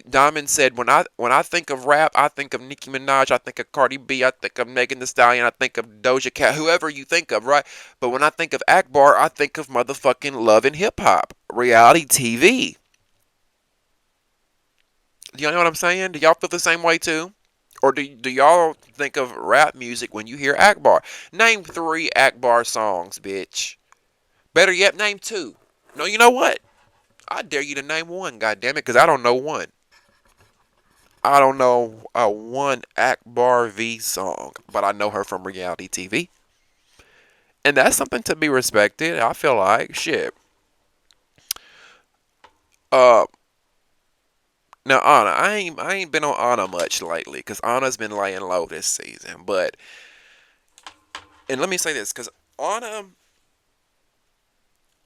Diamond said, when I think of rap, I think of Nicki Minaj, I think of Cardi B, I think of Megan Thee Stallion, I think of Doja Cat, whoever you think of, right? But when I think of Akbar, I think of motherfucking love and hip hop, reality TV. Do y'all know what I'm saying? Do y'all feel the same way too? Or do y'all think of rap music when you hear Akbar? Name 3 Akbar songs, bitch. Better yet, name 2. No, you know what? I dare you to name 1, goddammit, because I don't know one. I don't know a one Akbar V song, but I know her from reality TV. And that's something to be respected. I feel like shit. Uh Now Anna, I ain't been on Anna much lately because Anna's been laying low this season. But and let me say this, because Anna,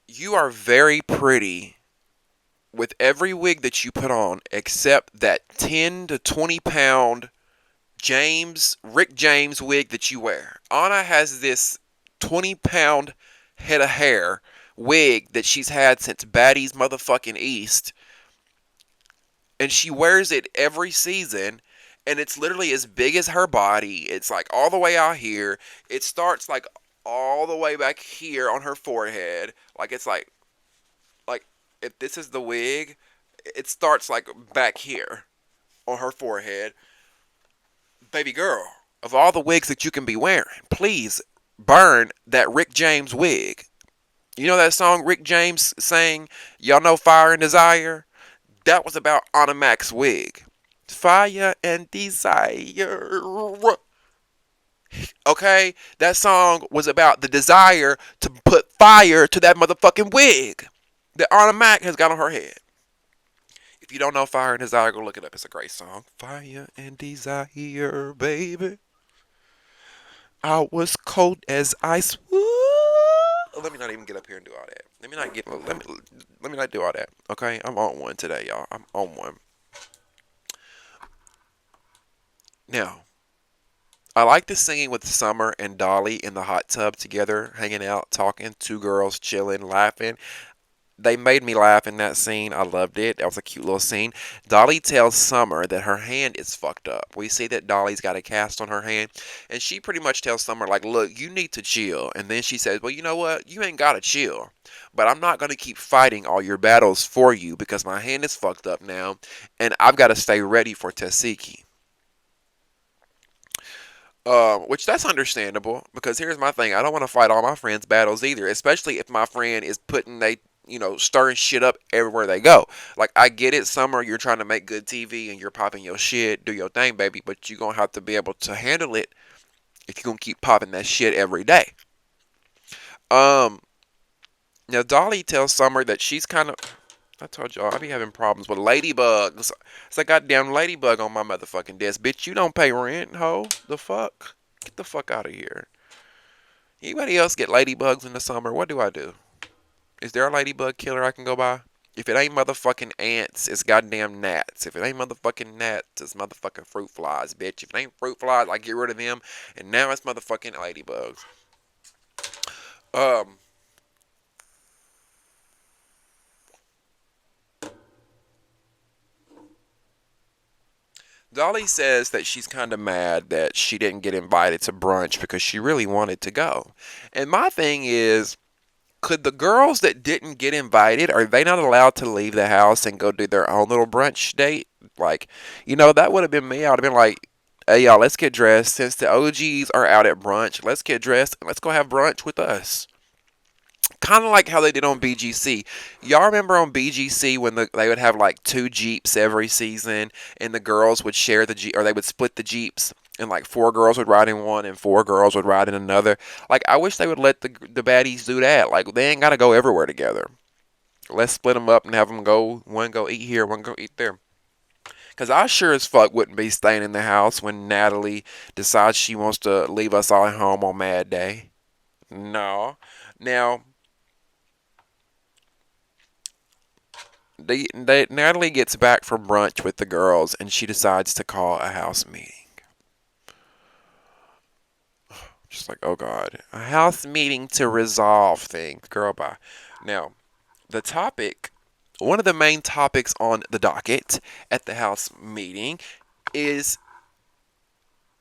you are very pretty with every wig that you put on, except that 10 to 20 pound Rick James wig that you wear. Anna has this 20 pound head of hair wig that she's had since Baddies motherfucking East. And she wears it every season. And it's literally as big as her body. It's like all the way out here. It starts like all the way back here on her forehead. Like it's like if this is the wig, it starts like back here on her forehead. Baby girl, of all the wigs that you can be wearing, please burn that Rick James wig. You know that song Rick James sang, y'all know Fire and Desire? That was about Anna Mac's wig. Fire and Desire. Okay? That song was about the desire to put fire to that motherfucking wig that Anna Mac has got on her head. If you don't know Fire and Desire, go look it up. It's a great song. Fire and Desire, baby. I was cold as ice. Woo! Let me not even get up here and do all that. Let me not do all that. Okay, I'm on one today, y'all. I'm on one. Now, I like the singing with Summer and Dolly in the hot tub together, hanging out, talking, 2 girls chilling, laughing. They made me laugh in that scene. I loved it. That was a cute little scene. Dolly tells Summer that her hand is fucked up. We see that Dolly's got a cast on her hand, and she pretty much tells Summer, like, look, you need to chill. And then she says, well, you know what? You ain't got to chill. But I'm not going to keep fighting all your battles for you because my hand is fucked up now, and I've got to stay ready for Tasiki. Which that's understandable because here's my thing. I don't want to fight all my friends' battles either, especially if my friend is putting stirring shit up everywhere they go. Like, I get it, Summer, you're trying to make good TV and you're popping your shit, do your thing, baby, but you're going to have to be able to handle it if you're going to keep popping that shit every day. Um, Now Dolly tells Summer that she's kind of, I told y'all, I be having problems with ladybugs. It's a goddamn ladybug on my motherfucking desk. Bitch, you don't pay rent, ho. The fuck? Get the fuck out of here. Anybody else get ladybugs in the summer? What do I do? Is there a ladybug killer I can go by? If it ain't motherfucking ants, it's goddamn gnats. If it ain't motherfucking gnats, it's motherfucking fruit flies, bitch. If it ain't fruit flies, I get rid of them. And now it's motherfucking ladybugs. Um, Dolly says that she's kind of mad that she didn't get invited to brunch because she really wanted to go. And my thing is, could the girls that didn't get invited, are they not allowed to leave the house and go do their own little brunch date? Like, that would have been me. I would have been like, hey, y'all, let's get dressed. Since the OGs are out at brunch, let's get dressed and let's go have brunch with us. Kind of like how they did on BGC. Y'all remember on BGC when they would have like 2 Jeeps every season and the girls would share the Jeep, or they would split the Jeeps and like 4 girls would ride in one and 4 girls would ride in another. Like, I wish they would let the baddies do that. Like, they ain't got to go everywhere together. Let's split them up and have them go, one go eat here, one go eat there. Because I sure as fuck wouldn't be staying in the house when Natalie decides she wants to leave us all at home on Mad Day. No. Now, Natalie gets back from brunch with the girls, and she decides to call a house meeting. Just like, oh God, a house meeting to resolve things. Girl, bye. Now, the topic, one of the main topics on the docket at the house meeting is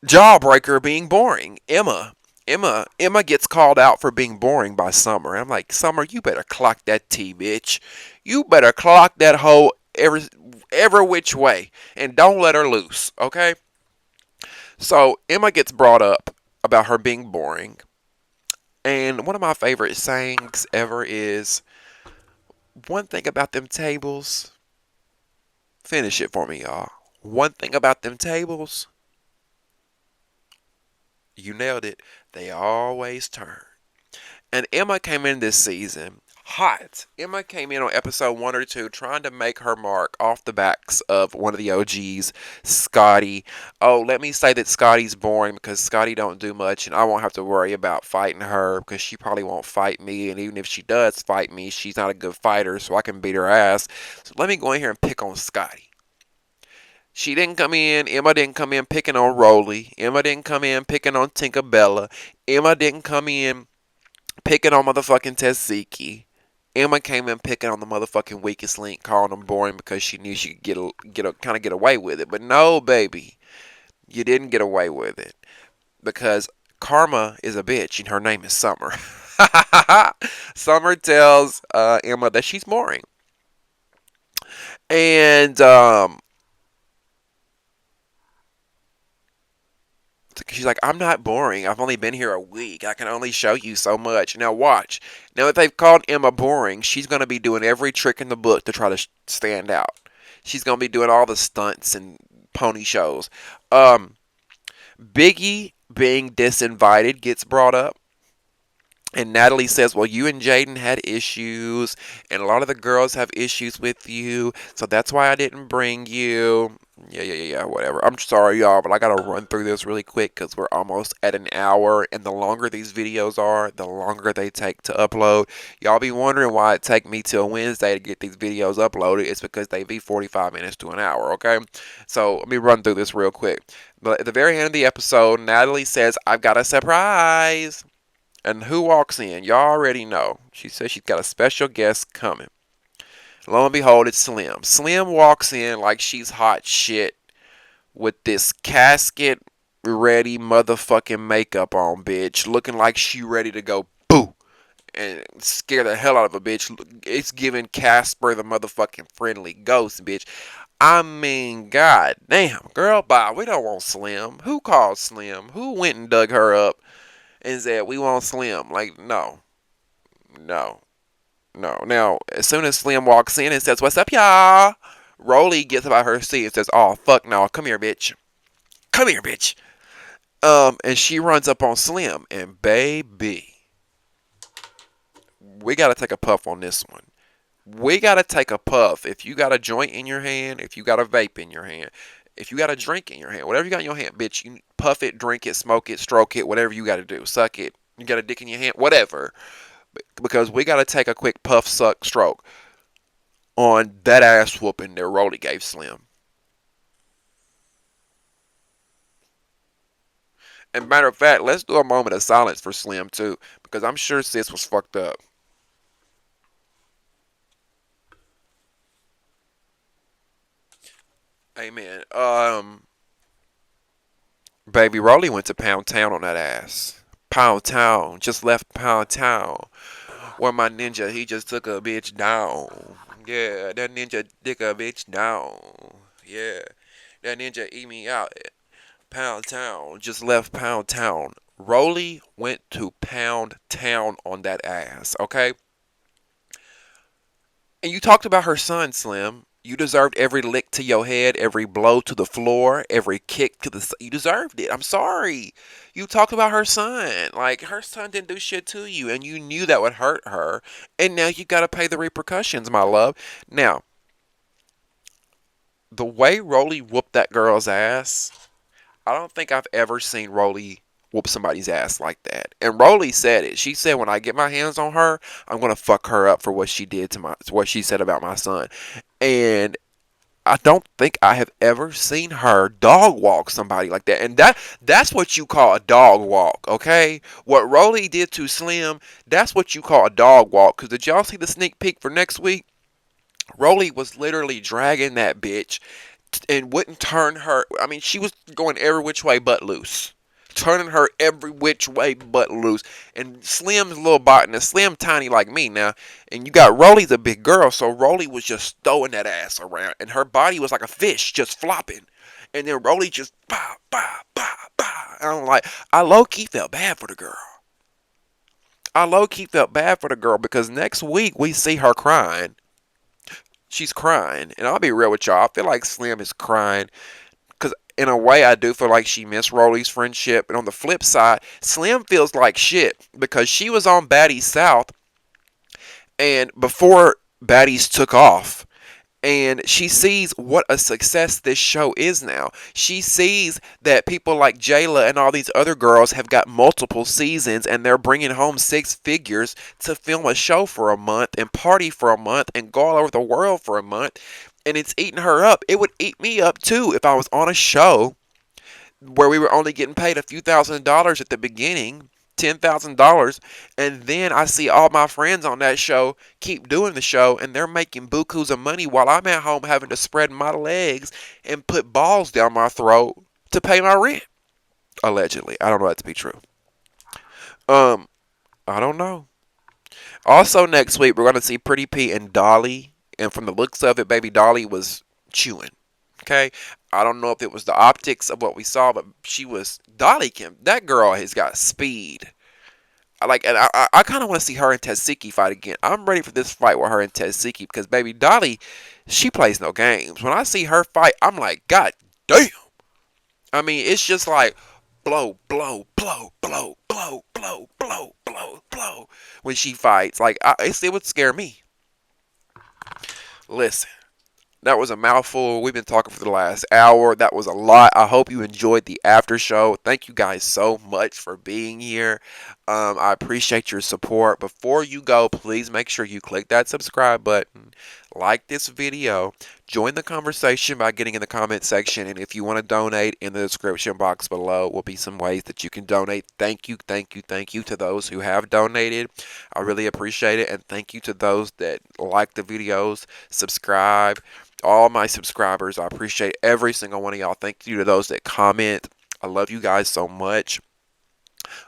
Jawbreaker being boring. Emma gets called out for being boring by Summer. I'm like, Summer, you better clock that T, bitch. You better clock that hoe every which way, and don't let her loose, okay? So Emma gets brought up about her being boring, and one of my favorite sayings ever is, one thing about them tables. Finish it for me, y'all. One thing about them tables. You nailed it. They always turn. And Emma came in this season hot. Emma came in on episode 1 or 2 trying to make her mark off the backs of one of the OGs, Scotty. Oh, let me say that Scotty's boring because Scotty don't do much and I won't have to worry about fighting her because she probably won't fight me. And even if she does fight me, she's not a good fighter, so I can beat her ass. So let me go in here and pick on Scotty. She didn't come in. Emma didn't come in picking on Rolly. Emma didn't come in picking on Tinka Bella. Emma didn't come in picking on motherfucking Tzatziki. Emma came in picking on the motherfucking weakest link, calling them boring because she knew she could get away with it. But no, baby, you didn't get away with it because Karma is a bitch and her name is Summer. Summer tells Emma that she's boring, and she's like, I'm not boring. I've only been here a week. I can only show you so much. Now watch. Now that they've called Emma boring, she's going to be doing every trick in the book to try to stand out. She's going to be doing all the stunts and pony shows. Biggie being disinvited gets brought up. And Natalie says, well, you and Jaden had issues, and a lot of the girls have issues with you, so that's why I didn't bring you. Yeah, whatever. I'm sorry, y'all, but I gotta run through this really quick because we're almost at an hour, and the longer these videos are, the longer they take to upload. Y'all be wondering why it take me till Wednesday to get these videos uploaded. It's because they be 45 minutes to an hour, okay? So let me run through this real quick. But at the very end of the episode, Natalie says, I've got a surprise. And who walks in? Y'all already know. She says she's got a special guest coming. Lo and behold, it's Slim. Slim walks in like she's hot shit with this casket ready motherfucking makeup on, bitch. Looking like she ready to go boo and scare the hell out of a bitch. It's giving Casper the motherfucking friendly ghost, bitch. I mean, god damn, girl, bye. We don't want Slim. Who called Slim? Who went and dug her up and said, we want Slim? Like, no. Now, as soon as Slim walks in and says, what's up, y'all? Rolly gets about her seat and says, oh, fuck no. Come here, bitch. Come here, bitch. And she runs up on Slim. And baby, we got to take a puff on this one. We got to take a puff. If you got a joint in your hand, if you got a vape in your hand, if you got a drink in your hand, whatever you got in your hand, bitch, you puff it, drink it, smoke it, stroke it, whatever you got to do. Suck it. You got a dick in your hand, whatever. Because we got to take a quick puff, suck, stroke on that ass whooping that Rolly gave Slim. And matter of fact, let's do a moment of silence for Slim too, because I'm sure sis was fucked up. Amen. Baby Rolly went to Pound Town on that ass. Pound Town. Just left Pound Town. Where my ninja, he just took a bitch down. Yeah, that ninja dick a bitch down. Yeah, that ninja eat me out. Pound Town. Just left Pound Town. Rolly went to Pound Town on that ass, okay? And you talked about her son, Slim. You deserved every lick to your head, every blow to the floor, every kick to the... You deserved it. I'm sorry. You talked about her son. Like, her son didn't do shit to you, and you knew that would hurt her. And now you got to pay the repercussions, my love. Now, the way Rolly whooped that girl's ass, I don't think I've ever seen Rolly whoop somebody's ass like that. And Rolly said it. She said, when I get my hands on her, I'm going to fuck her up for what she did to what she said about my son. And I don't think I have ever seen her dog walk somebody like that. And that's what you call a dog walk, okay? What Rolly did to Slim, that's what you call a dog walk. Because did y'all see the sneak peek for next week? Rolly was literally dragging that bitch and wouldn't turn her. I mean, she was going every which way but loose. Turning her every which way but loose. And Slim's a little botanist. Slim tiny like me now. And you got Rolly's a big girl, so Rolly was just throwing that ass around. And her body was like a fish just flopping. And then Rolly just bah, bah, bah, bah. And I'm like, I low-key felt bad for the girl. I low-key felt bad for the girl because next week we see her crying. She's crying. And I'll be real with y'all. I feel like Slim is crying because in a way I do feel like she missed Rolly's friendship. And on the flip side, Slim feels like shit because she was on Baddies South and before Baddies took off. And she sees what a success this show is now. She sees that people like Jayla and all these other girls have got multiple seasons and they're bringing home six figures to film a show for a month and party for a month and go all over the world for a month. And it's eating her up. It would eat me up too if I was on a show where we were only getting paid a few $1,000s at the beginning, $10,000, and then I see all my friends on that show keep doing the show and they're making bukus of money while I'm at home having to spread my legs and put balls down my throat to pay my rent. Allegedly. I don't know that to be true. Um, I don't know. Also next week we're gonna see Pretty P and Dolly, and from the looks of it, baby Dolly was chewing. Okay, I don't know if it was the optics of what we saw, but she was Dolly Kim. That girl has got speed. And I kind of want to see her and Tetsiki fight again. I'm ready for this fight with her and Tetsiki because baby Dolly, she plays no games. When I see her fight, I'm like, God damn. I mean, it's just like blow, blow, blow, blow, blow, blow, blow, blow, blow. When she fights, it would scare me. Listen. That was a mouthful. We've been talking for the last hour. That was a lot. I hope you enjoyed the after show. Thank you guys so much for being here. I appreciate your support. Before you go, please make sure you click that subscribe button, like this video, join the conversation by getting in the comment section, and if you want to donate, in the description box below will be some ways that you can donate. Thank you, thank you, thank you to those who have donated. I really appreciate it, and thank you to those that like the videos, subscribe. All my subscribers, I appreciate every single one of y'all. Thank you to those that comment. I love you guys so much.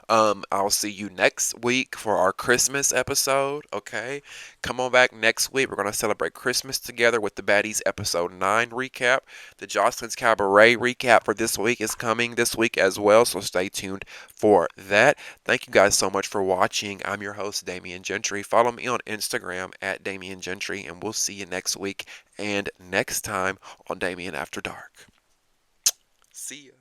I'll see you next week for our Christmas episode. Okay, come on back next week. We're gonna celebrate Christmas together with the Baddies episode 9 recap. The Jocelyn's Cabaret recap for this week is coming this week as well, so stay tuned for that. Thank you guys so much for watching. I'm your host, Damien Gentry. Follow me on Instagram at Damien Gentry, and we'll see you next week and next time on Damien After Dark. See ya.